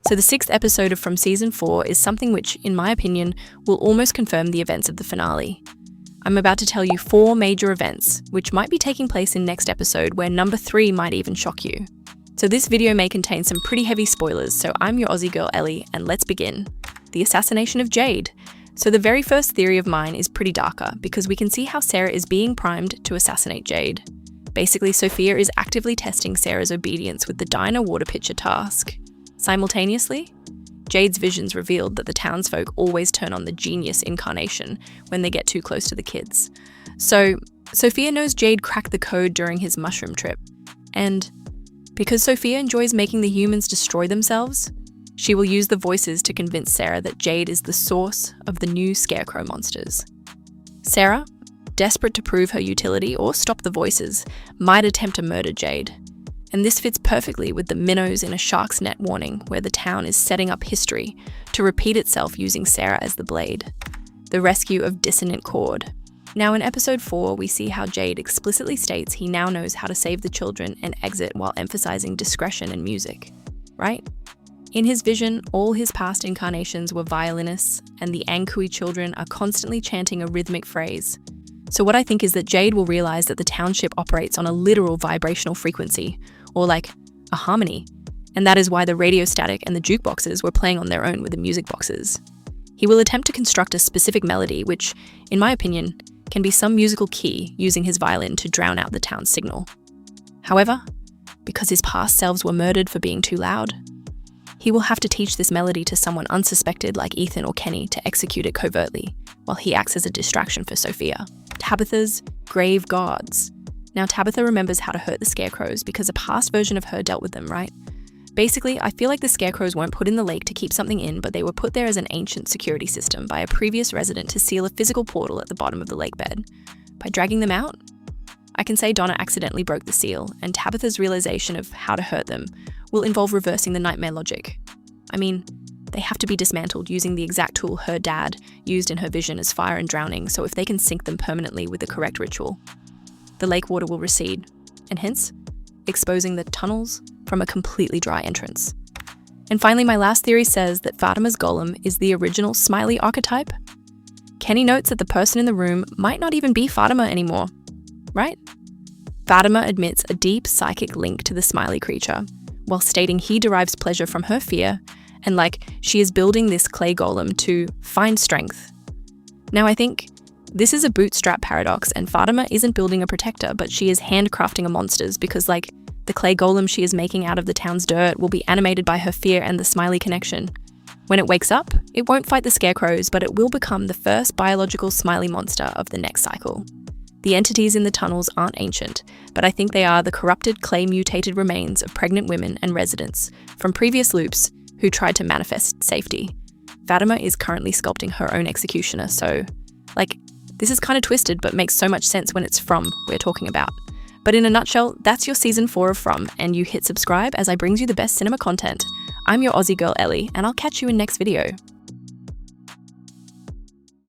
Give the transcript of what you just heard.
So the 6th episode of From Season 4 is something which, in my opinion, will almost confirm the events of the finale. I'm about to tell you 4 major events, which might be taking place in next episode, where number 3 might even shock you. So this video may contain some pretty heavy spoilers, so I'm your Aussie girl Ellie, and let's begin. The assassination of Jade. So the very first theory of mine is pretty darker, because we can see how Sarah is being primed to assassinate Jade. Basically, Sophia is actively testing Sarah's obedience with the diner water pitcher task. Simultaneously, Jade's visions revealed that the townsfolk always turn on the genius incarnation when they get too close to the kids. So, Sophia knows Jade cracked the code during his mushroom trip. And because Sophia enjoys making the humans destroy themselves, she will use the voices to convince Sarah that Jade is the source of the new scarecrow monsters. Sarah, desperate to prove her utility or stop the voices, might attempt to murder Jade. And this fits perfectly with the minnows in a shark's net warning, where the town is setting up history to repeat itself using Sarah as the blade. The rescue of dissonant chord. Now in episode 4, we see how Jade explicitly states he now knows how to save the children and exit while emphasizing discretion and music, right? In his vision, all his past incarnations were violinists, and the Ankui children are constantly chanting a rhythmic phrase. So what I think is that Jade will realize that the township operates on a literal vibrational frequency, or like a harmony, and that is why the radio static and the jukeboxes were playing on their own with the music boxes. He will attempt to construct a specific melody which, in my opinion, can be some musical key using his violin to drown out the town's signal. However, because his past selves were murdered for being too loud, he will have to teach this melody to someone unsuspected like Ethan or Kenny to execute it covertly, while he acts as a distraction for Sophia. Tabitha's grave gods. Now Tabitha remembers how to hurt the scarecrows because a past version of her dealt with them, right? Basically, I feel like the scarecrows weren't put in the lake to keep something in, but they were put there as an ancient security system by a previous resident to seal a physical portal at the bottom of the lake bed. By dragging them out, I can say Donna accidentally broke the seal, and Tabitha's realization of how to hurt them will involve reversing the nightmare logic. I mean, they have to be dismantled using the exact tool her dad used in her vision as fire and drowning, so if they can sink them permanently with the correct ritual, the lake water will recede, and hence, exposing the tunnels from a completely dry entrance. And finally, my last theory says that Fatima's golem is the original smiley archetype. Kenny notes that the person in the room might not even be Fatima anymore, right? Fatima admits a deep psychic link to the smiley creature, while stating he derives pleasure from her fear, and like she is building this clay golem to find strength. Now I think this is a bootstrap paradox, and Fatima isn't building a protector, but she is handcrafting a monsters because like the clay golem she is making out of the town's dirt will be animated by her fear and the smiley connection. When it wakes up, it won't fight the scarecrows, but it will become the first biological smiley monster of the next cycle. The entities in the tunnels aren't ancient, but I think they are the corrupted clay-mutated remains of pregnant women and residents from previous loops who tried to manifest safety. Fatima is currently sculpting her own executioner, so, this is kind of twisted but makes so much sense when it's From we're talking about. But in a nutshell, that's your season 4 of From, and you hit subscribe as I brings you the best cinema content. I'm your Aussie girl Ellie, and I'll catch you in next video.